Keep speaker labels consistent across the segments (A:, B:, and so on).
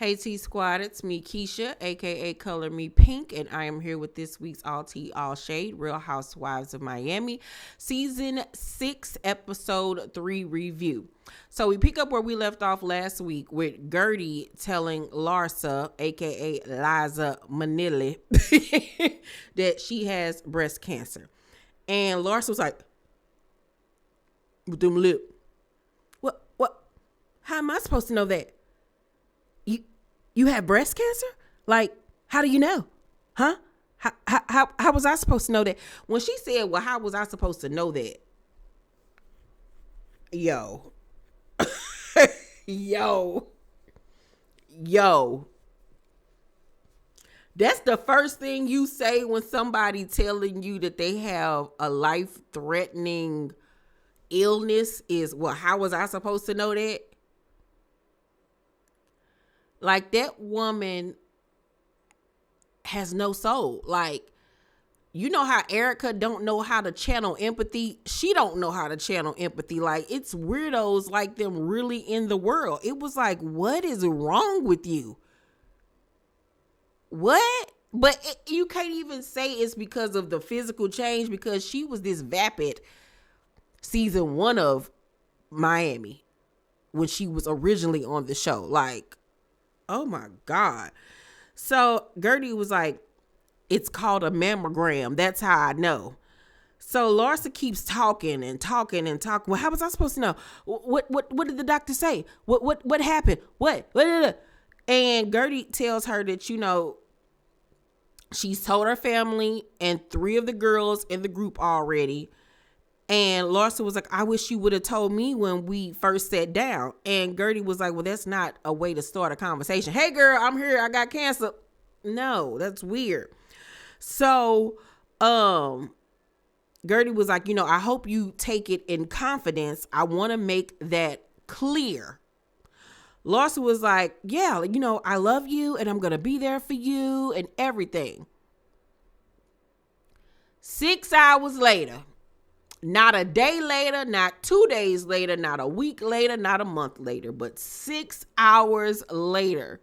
A: Hey T Squad, it's me Keisha, aka Color Me Pynk, and I am here with this week's All Tea All Shade Real Housewives of Miami Season 6 Episode 3 review. So we pick up where we left off last week with Guerdy telling Larsa, aka Liza Minnelli, that she has breast cancer. And Larsa was like, with them lip, what, how am I supposed to know that? You have breast cancer? Like, how do you know? Huh? How was I supposed to know that? When she said, well, how was I supposed to know that? Yo. Yo. That's the first thing you say when somebody telling you that they have a life-threatening illness is, well, how was I supposed to know that? Like, that woman has no soul. Like, you know how Erica don't know how to channel empathy? She don't know how to channel empathy. Like, it's weirdos like them really in the world. It was like, what is wrong with you? What? But you can't even say it's because of the physical change, because she was this vapid season 1 of Miami when she was originally on the show. Like, oh my God. So Guerdy was like, it's called a mammogram. That's how I know. So Larsa keeps talking and talking and talking. Well, how was I supposed to know? What did the doctor say? What happened? What? And Guerdy tells her that, you know, she's told her family and 3 of the girls in the group already. And Larsa was like, I wish you would have told me when we first sat down. And Guerdy was like, well, that's not a way to start a conversation. Hey, girl, I'm here. I got cancer. No, that's weird. So Guerdy was like, you know, I hope you take it in confidence. I want to make that clear. Larsa was like, yeah, you know, I love you and I'm going to be there for you and everything. 6 hours later. Not a day later, not 2 days later, not a week later, not a month later, but 6 hours later,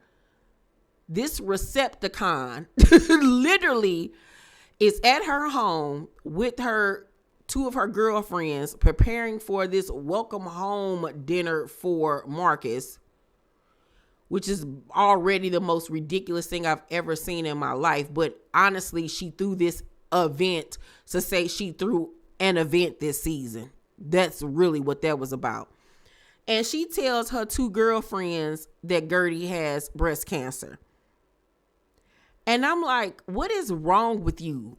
A: this Recepticon literally is at her home with her 2 of her girlfriends preparing for this welcome home dinner for Marcus, which is already the most ridiculous thing I've ever seen in my life. But honestly, she threw this event to say she threw an event this season. That's really what that was about. And she tells her 2 girlfriends that Guerdy has breast cancer. And I'm like, what is wrong with you?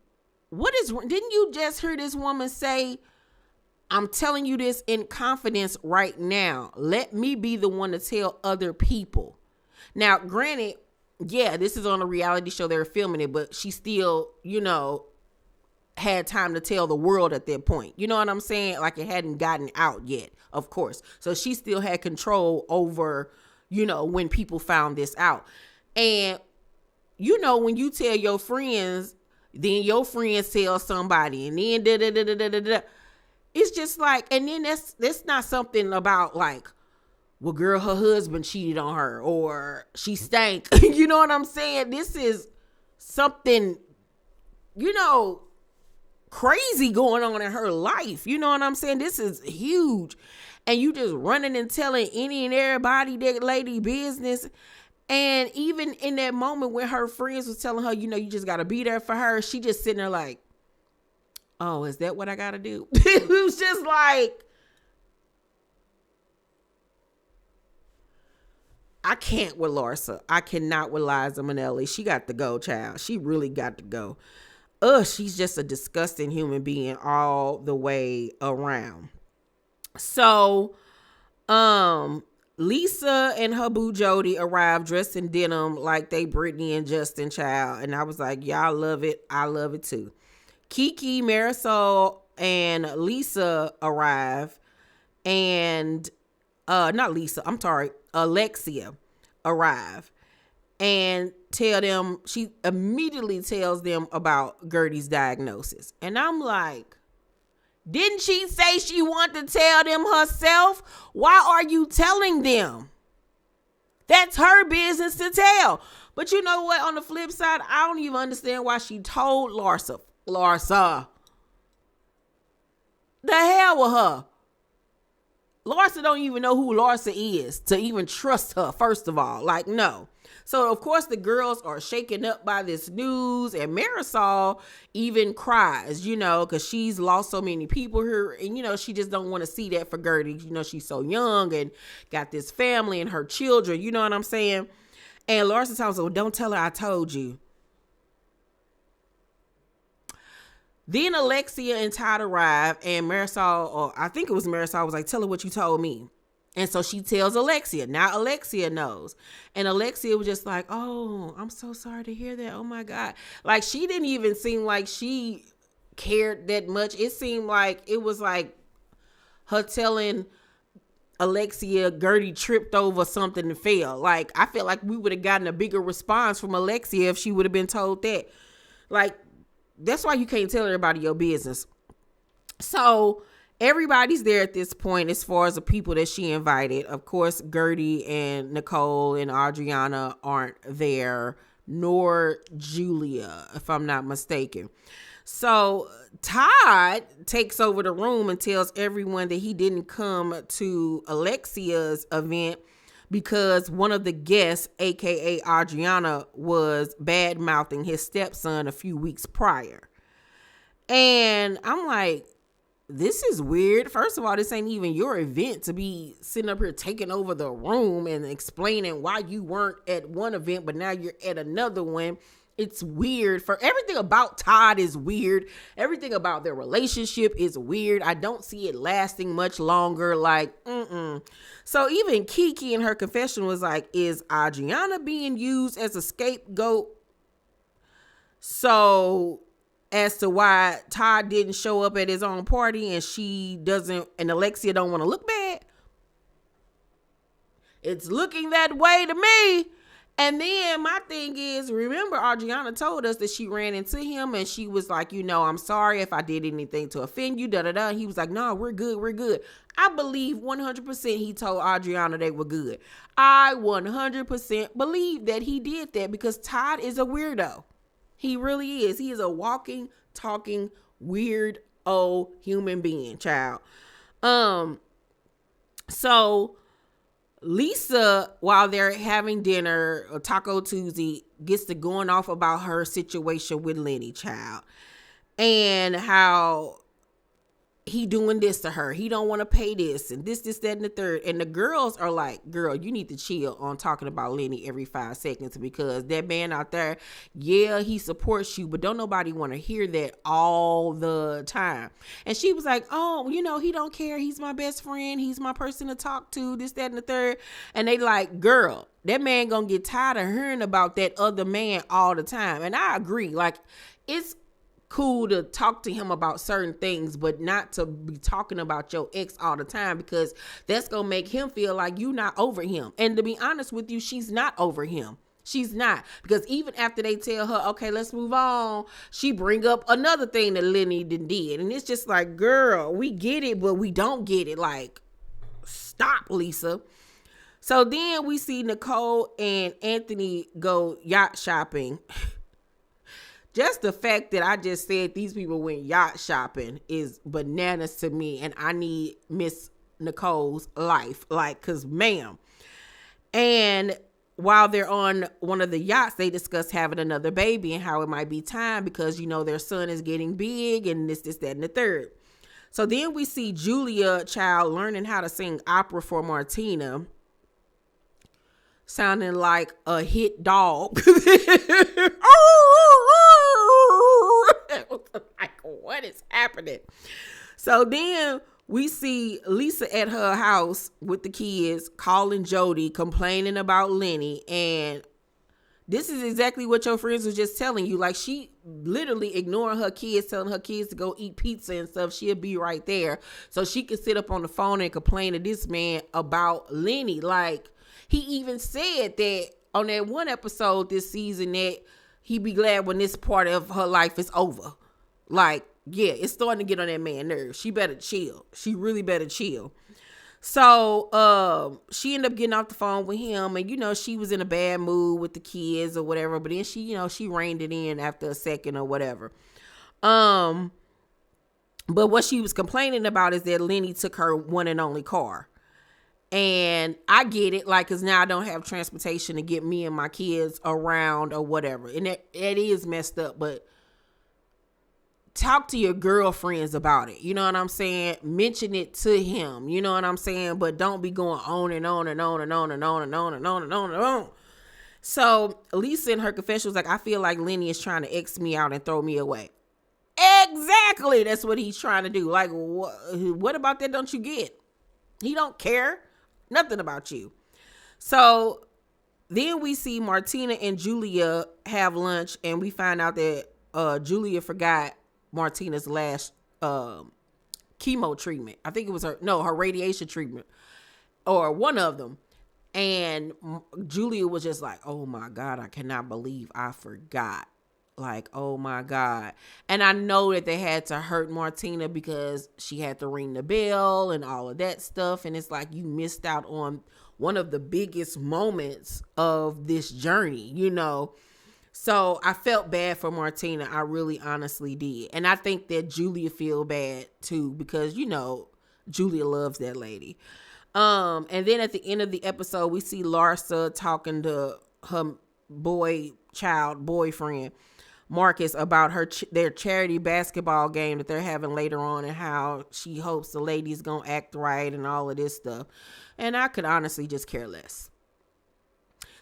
A: Didn't you just hear this woman say, I'm telling you this in confidence right now. Let me be the one to tell other people. Now, granted, yeah, this is on a reality show. They're filming it, but she still, you know, had time to tell the world at that point. You know what I'm saying? Like, it hadn't gotten out yet, of course. So she still had control over, you know, when people found this out. And, you know, when you tell your friends, then your friends tell somebody, and then da-da-da-da-da-da. It's just like, and then that's not something about like, well, girl, her husband cheated on her or she stank. You know what I'm saying? This is something, you know, crazy going on in her life. You know what I'm saying? This is huge. And you just running and telling any and everybody that lady business. And even in that moment when her friends was telling her, you know, you just got to be there for her, she just sitting there like, oh, is that what I got to do? It was just like, I can't with Larsa. I cannot with Liza Minnelli. She got to go, child. She really got to go. She's just a disgusting human being all the way around. So, Lisa and her boo Jody arrived dressed in denim like they Brittany and Justin, child. And I was like, y'all love it. I love it too. Kiki, Marisol, and Lisa arrive. And, not Lisa, I'm sorry, Alexia arrive. And tell them, she immediately tells them about Guerdy's diagnosis. And I'm like, didn't she say she wanted to tell them herself? Why are you telling them? That's her business to tell. But you know what? On the flip side, I don't even understand why she told Larsa. Larsa. The hell with her. Larsa don't even know who Larsa is to even trust her, first of all. Like, no. So, of course, the girls are shaken up by this news, and Marisol even cries, because she's lost so many people here, and, she just don't want to see that for Guerdy. She's so young and got this family and her children, you know what I'm saying? And Larsa tells her, well, don't tell her I told you. Then Alexia and Todd arrive, and Marisol, or I think it was Marisol, was like, tell her what you told me. And so she tells Alexia. Now Alexia knows. And Alexia was just like, oh, I'm so sorry to hear that. Oh, my God. Like, she didn't even seem like she cared that much. It seemed like it was like her telling Alexia Guerdy tripped over something and fell. Like, I felt like we would have gotten a bigger response from Alexia if she would have been told that. Like, that's why you can't tell everybody your business. So everybody's there at this point as far as the people that she invited. Of course, Guerdy and Nicole and Adriana aren't there, nor Julia, if I'm not mistaken. So Todd takes over the room and tells everyone that he didn't come to Alexia's event because one of the guests, aka Adriana, was bad-mouthing his stepson a few weeks prior. And I'm like, this is weird. First of all, this ain't even your event to be sitting up here taking over the room and explaining why you weren't at one event, but now you're at another one. It's weird. For everything about Todd is weird. Everything about their relationship is weird. I don't see it lasting much longer. Like, So even Kiki in her confession was like, is Adriana being used as a scapegoat? So as to why Todd didn't show up at his own party and Alexia don't want to look bad. It's looking that way to me. And then my thing is, remember Adriana told us that she ran into him and she was like, I'm sorry if I did anything to offend you, da-da-da. He was like, no, we're good. I believe 100% he told Adriana they were good. I 100% believe that he did that because Todd is a weirdo. He really is. He is a walking, talking, weird old human being, child. So Lisa, while they're having dinner, or Taco Tuesday, gets to going off about her situation with Lenny, child, and how he doing this to her. He don't want to pay this and this, that, and the third. And the girls are like, girl, you need to chill on talking about Lenny every 5 seconds because that man out there, yeah, he supports you, but don't nobody want to hear that all the time. And she was like, oh, he don't care. He's my best friend. He's my person to talk to, this, that, and the third. And they like, girl, that man gonna get tired of hearing about that other man all the time. And I agree. Like, it's cool to talk to him about certain things, but not to be talking about your ex all the time because that's gonna make him feel like you not over him. And to be honest with you, she's not over him. She's not, because even after they tell her, okay, let's move on, she bring up another thing that Lenny did. And it's just like, girl, we get it, but we don't get it. Like, stop, Lisa. So then we see Nicole and Anthony go yacht shopping. Just the fact that I just said these people went yacht shopping is bananas to me. And I need Miss Nicole's life. Like, cause ma'am. And while they're on one of the yachts, they discuss having another baby and how it might be time because, their son is getting big and this, that, and the third. So then we see Julia child learning how to sing opera for Martina, sounding like a hit dog. Like, what is happening? So then we see Lisa at her house with the kids calling Jody, complaining about Lenny. And this is exactly what your friends was just telling you. Like, she literally ignoring her kids, telling her kids to go eat pizza and stuff. She'll be right there. So she could sit up on the phone and complain to this man about Lenny. Like, he even said that on that one episode this season that he'd be glad when this part of her life is over. Like, yeah, it's starting to get on that man's nerves. She better chill. She really better chill. So she ended up getting off the phone with him, and she was in a bad mood with the kids or whatever, but then she reined it in after a second or whatever. But what she was complaining about is that Lenny took her one and only car. And I get it, like, because now I don't have transportation to get me and my kids around or whatever. And it is messed up, but talk to your girlfriends about it. You know what I'm saying? Mention it to him. You know what I'm saying? But don't be going on and on and on and on and on and on and on and on and on. So Lisa in her confession was like, I feel like Lenny is trying to X me out and throw me away. Exactly. That's what he's trying to do. Like, what about that don't you get? He don't care. Nothing about you. So then we see Martina and Julia have lunch, and we find out that Julia forgot Martina's last chemo treatment. I think it was her radiation treatment, or one of them. And Julia was just like, oh my God, I cannot believe I forgot. Like, oh my God. And I know that they had to hurt Martina because she had to ring the bell and all of that stuff. And it's like, you missed out on one of the biggest moments of this journey, So I felt bad for Martina. I really honestly did. And I think that Julia feel bad too, because, Julia loves that lady. And then at the end of the episode, we see Larsa talking to her boyfriend, Marcus, about their charity basketball game that they're having later on, and how she hopes the ladies gonna act right and all of this stuff. And I could honestly just care less.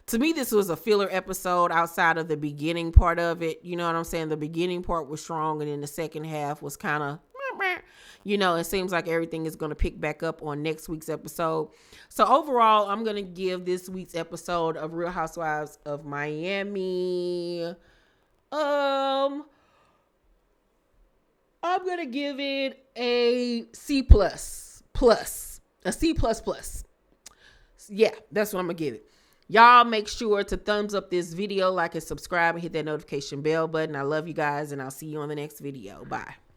A: To me, this was a filler episode outside of the beginning part of it. You know what I'm saying? The beginning part was strong, and then the second half was kind of, it seems like everything is going to pick back up on next week's episode. So overall, I'm going to give this week's episode of Real Housewives of Miami, I'm going to give it a C++. A C++. Yeah, that's what I'm going to give it. Y'all make sure to thumbs up this video, like and subscribe, and hit that notification bell button. I love you guys, and I'll see you on the next video. Bye.